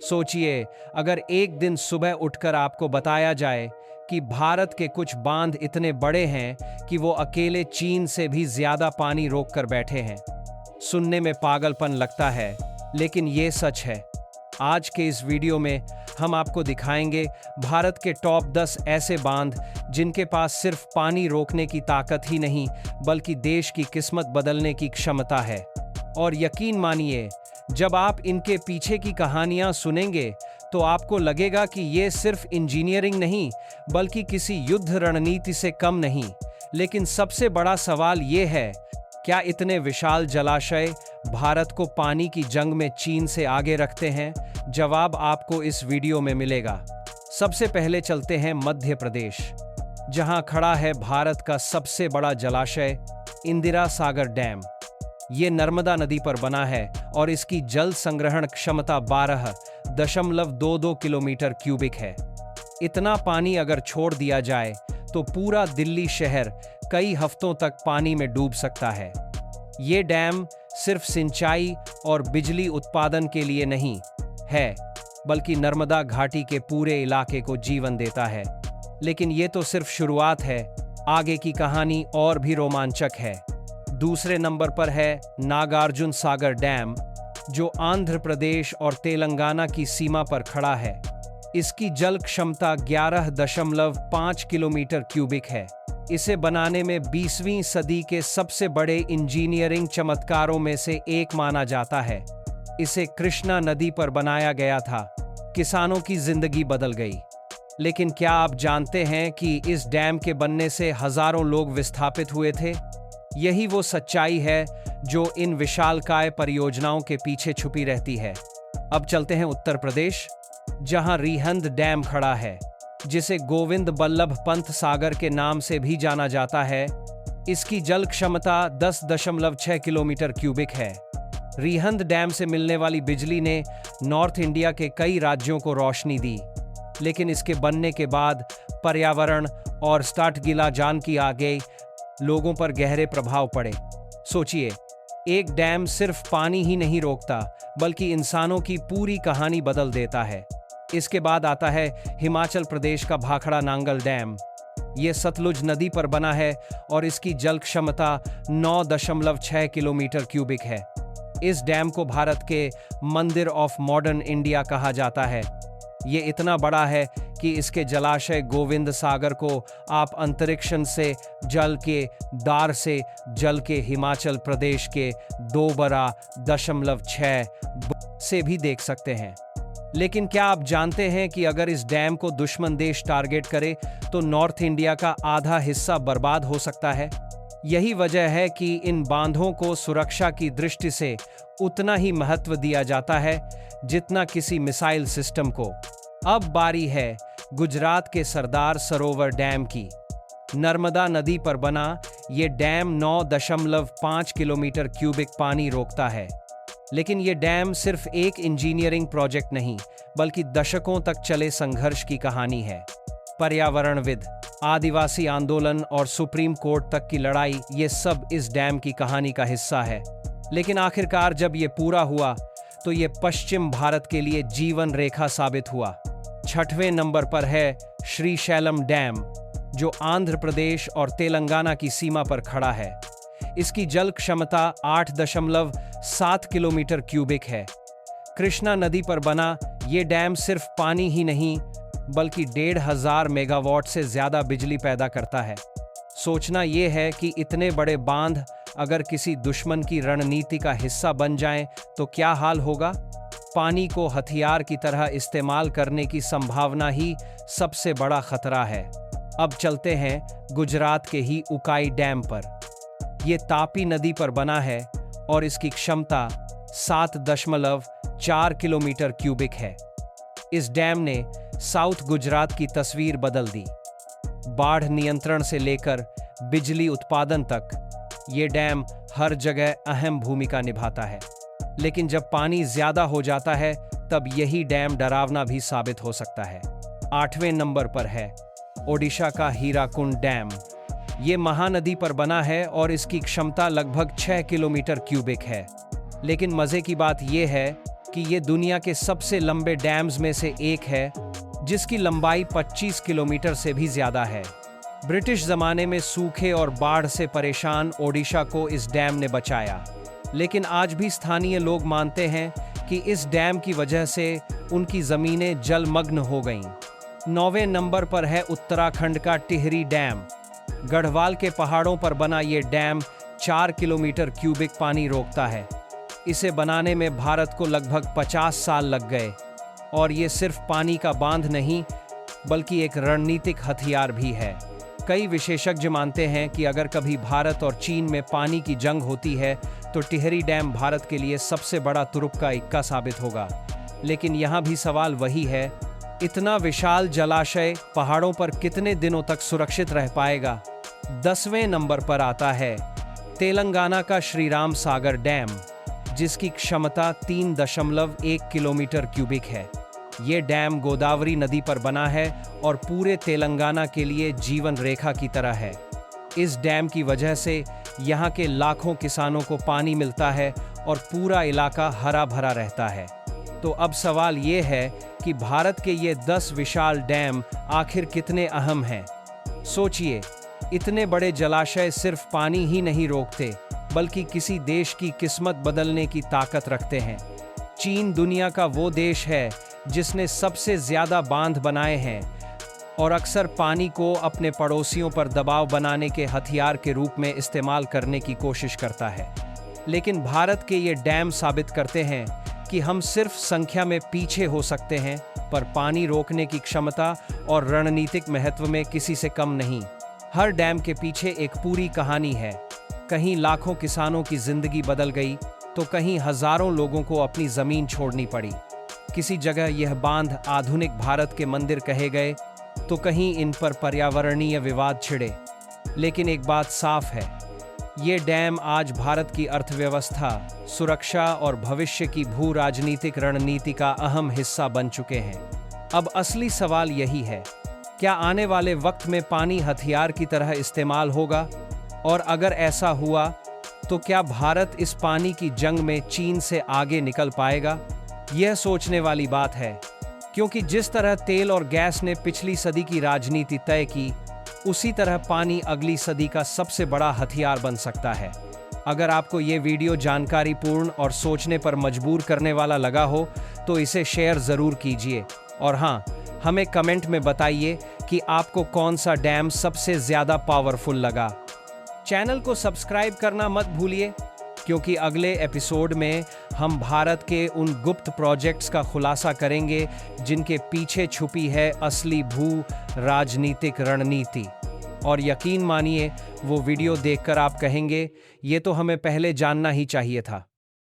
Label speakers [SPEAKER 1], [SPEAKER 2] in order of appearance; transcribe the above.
[SPEAKER 1] सोचिए, अगर एक दिन सुबह उठकर आपको बताया जाए कि भारत के कुछ बांध इतने बड़े हैं कि वो अकेले चीन से भी ज्यादा पानी रोक कर बैठे हैं। सुनने में पागलपन लगता है, लेकिन ये सच है। आज के इस वीडियो में हम आपको दिखाएंगे भारत के टॉप 10 ऐसे बांध जिनके पास सिर्फ पानी रोकने की ताकत ही नहीं, बल्कि देश की किस्मत बदलने की क्षमता है। और यकीन मानिए, जब आप इनके पीछे की कहानियां सुनेंगे तो आपको लगेगा कि ये सिर्फ इंजीनियरिंग नहीं, बल्कि किसी युद्ध रणनीति से कम नहीं। लेकिन सबसे बड़ा सवाल ये है, क्या इतने विशाल जलाशय भारत को पानी की जंग में चीन से आगे रखते हैं? जवाब आपको इस वीडियो में मिलेगा। सबसे पहले चलते हैं मध्य प्रदेश, जहां खड़ा है भारत का सबसे बड़ा जलाशय इंदिरा सागर डैम। ये नर्मदा नदी पर बना है और इसकी जल संग्रहण क्षमता 12.22 किलोमीटर क्यूबिक है। इतना पानी अगर छोड़ दिया जाए तो पूरा दिल्ली शहर कई हफ्तों तक पानी में डूब सकता है। ये डैम सिर्फ सिंचाई और बिजली उत्पादन के लिए नहीं है, बल्कि नर्मदा घाटी के पूरे इलाके को जीवन देता है। लेकिन ये तो सिर्फ शुरुआत है, आगे की कहानी और भी रोमांचक है। दूसरे नंबर पर है नागार्जुन सागर डैम, जो आंध्र प्रदेश और तेलंगाना की सीमा पर खड़ा है। इसकी जल क्षमता 11.5 किलोमीटर क्यूबिक है। इसे बनाने में 20वीं सदी के सबसे बड़े इंजीनियरिंग चमत्कारों में से एक माना जाता है। इसे कृष्णा नदी पर बनाया गया था। किसानों की जिंदगी बदल गई। लेकिन क्या आप जानते हैं कि इस डैम के बनने से हजारों लोग विस्थापित हुए थे? यही वो सच्चाई है जो इन विशालकाय परियोजनाओं के पीछे छुपी रहती है। अब चलते हैं उत्तर प्रदेश, जहां रिहंद डैम खड़ा है, जिसे गोविंद बल्लभ पंत सागर के नाम से भी जाना जाता है। इसकी जल क्षमता 10.6 किलोमीटर क्यूबिक है। रिहंद डैम से मिलने वाली बिजली ने नॉर्थ इंडिया के कई राज्यों को रोशनी दी। लेकिन इसके बनने के बाद पर्यावरण और स्टाटगिला जान की आगे लोगों पर गहरे प्रभाव पड़े। सोचिए, एक डैम सिर्फ पानी ही नहीं रोकता, बल्कि इंसानों की पूरी कहानी बदल देता है। इसके बाद आता है हिमाचल प्रदेश का भाखड़ा नांगल डैम। यह सतलुज नदी पर बना है और इसकी जल क्षमता 9.6 किलोमीटर क्यूबिक है। इस डैम को भारत के मंदिर ऑफ मॉडर्न इंडिया कहा जाता है। ये इतना बड़ा है कि इसके जलाशय गोविंद सागर को आप अंतरिक्ष से जल के दार से जल के हिमाचल प्रदेश के 2.6 से भी देख सकते हैं। लेकिन क्या आप जानते हैं कि अगर इस डैम को दुश्मन देश टारगेट करे तो नॉर्थ इंडिया का आधा हिस्सा बर्बाद हो सकता है? यही वजह है कि इन बांधों को सुरक्षा की दृष्टि से उतना ही महत्व दिया जाता है जितना किसी मिसाइल सिस्टम को। अब बारी है गुजरात के सरदार सरोवर डैम की। नर्मदा नदी पर बना ये डैम 9.5 किलोमीटर क्यूबिक पानी रोकता है। लेकिन ये डैम सिर्फ एक इंजीनियरिंग प्रोजेक्ट नहीं, बल्कि दशकों तक चले संघर्ष की कहानी है। पर्यावरणविद, आदिवासी आंदोलन और सुप्रीम कोर्ट तक की लड़ाई, ये सब इस डैम की कहानी का हिस्सा है। लेकिन आखिरकार जब ये पूरा हुआ तो ये पश्चिम भारत के लिए जीवन रेखा साबित हुआ। 6वें नंबर पर है श्रीशैलम डैम, जो आंध्र प्रदेश और तेलंगाना की सीमा पर खड़ा है। इसकी जल क्षमता 8.7 किलोमीटर क्यूबिक है। कृष्णा नदी पर बना ये डैम सिर्फ पानी ही नहीं, बल्कि 1500 मेगावाट से ज्यादा बिजली पैदा करता है। सोचना यह है कि इतने बड़े बांध अगर किसी दुश्मन की रणनीति का हिस्सा बन जाएं तो क्या हाल होगा। पानी को हथियार की तरह इस्तेमाल करने की संभावना ही सबसे बड़ा खतरा है। अब चलते हैं गुजरात के ही उकाई डैम पर। यह तापी नदी पर बना है और इसकी क्षमता 7.4 किलोमीटर क्यूबिक है। इस डैम ने साउथ गुजरात की तस्वीर बदल दी। बाढ़ नियंत्रण से लेकर बिजली उत्पादन तक ये डैम हर जगह अहम भूमिका निभाता है। लेकिन जब पानी ज्यादा हो जाता है तब यही डैम डरावना भी साबित हो सकता है। 8वें नंबर पर है ओडिशा का हीराकुंड डैम। ये महानदी पर बना है और इसकी क्षमता लगभग 6 किलोमीटर क्यूबिक है। लेकिन मजे की बात यह है कि ये दुनिया के सबसे लंबे डैम्स में से एक है, जिसकी लंबाई 25 किलोमीटर से भी ज्यादा है। ब्रिटिश जमाने में सूखे और बाढ़ से परेशान ओडिशा को इस डैम ने बचाया, लेकिन आज भी स्थानीय लोग मानते हैं कि इस डैम की वजह से उनकी जमीनें जलमग्न हो गईं। 9वें नंबर पर है उत्तराखंड का टिहरी डैम। गढ़वाल के पहाड़ों पर बना ये डैम 4 किलोमीटर क्यूबिक पानी रोकता है। इसे बनाने में भारत को लगभग 50 साल लग गए, और ये सिर्फ पानी का बांध नहीं, बल्कि एक रणनीतिक हथियार भी है। कई विशेषज्ञ मानते हैं कि अगर कभी भारत और चीन में पानी की जंग होती है तो टिहरी डैम भारत के लिए सबसे बड़ा तुरुप का इक्का साबित होगा। लेकिन यहाँ भी सवाल वही है, इतना विशाल जलाशय पहाड़ों पर कितने दिनों तक सुरक्षित रह पाएगा? 10वें नंबर पर आता है तेलंगाना का श्रीराम सागर डैम, जिसकी क्षमता 3.1 किलोमीटर क्यूबिक है। ये डैम गोदावरी नदी पर बना है और पूरे तेलंगाना के लिए जीवन रेखा की तरह है। इस डैम की वजह से यहाँ के लाखों किसानों को पानी मिलता है और पूरा इलाका हरा भरा रहता है। तो अब सवाल ये है कि भारत के ये 10 विशाल डैम आखिर कितने अहम हैं? सोचिए, इतने बड़े जलाशय सिर्फ पानी ही नहीं रोकते, बल्कि किसी देश की किस्मत बदलने की ताकत रखते हैं। चीन दुनिया का वो देश है जिसने सबसे ज्यादा बांध बनाए हैं और अक्सर पानी को अपने पड़ोसियों पर दबाव बनाने के हथियार के रूप में इस्तेमाल करने की कोशिश करता है। लेकिन भारत के ये डैम साबित करते हैं कि हम सिर्फ संख्या में पीछे हो सकते हैं, पर पानी रोकने की क्षमता और रणनीतिक महत्व में किसी से कम नहीं। हर डैम के पीछे एक पूरी कहानी है। कहीं लाखों किसानों की जिंदगी बदल गई, तो कहीं हजारों लोगों को अपनी जमीन छोड़नी पड़ी। किसी जगह यह बांध आधुनिक भारत के मंदिर कहे गए, तो कहीं इन पर पर्यावरणीय विवाद छिड़े। लेकिन एक बात साफ है, ये डैम आज भारत की अर्थव्यवस्था, सुरक्षा और भविष्य की भू राजनीतिक रणनीति का अहम हिस्सा बन चुके हैं। अब असली सवाल यही है, क्या आने वाले वक्त में पानी हथियार की तरह इस्तेमाल होगा? और अगर ऐसा हुआ, तो क्या भारत इस पानी की जंग में चीन से आगे निकल पाएगा? यह सोचने वाली बात है, क्योंकि जिस तरह तेल और गैस ने पिछली सदी की राजनीति तय की, उसी तरह पानी अगली सदी का सबसे बड़ा हथियार बन सकता है। अगर आपको ये वीडियो जानकारीपूर्ण और सोचने पर मजबूर करने वाला लगा हो, तो इसे शेयर ज़रूर कीजिए। और हाँ, हमें कमेंट में बताइए कि आपको कौन सा डैम सबसे ज़्यादा पावरफुल लगा। चैनल को सब्सक्राइब करना मत भूलिए, क्योंकि अगले एपिसोड में हम भारत के उन गुप्त प्रोजेक्ट्स का खुलासा करेंगे जिनके पीछे छुपी है असली भू राजनीतिक रणनीति। और यकीन मानिए, वो वीडियो देखकर आप कहेंगे, ये तो हमें पहले जानना ही चाहिए था।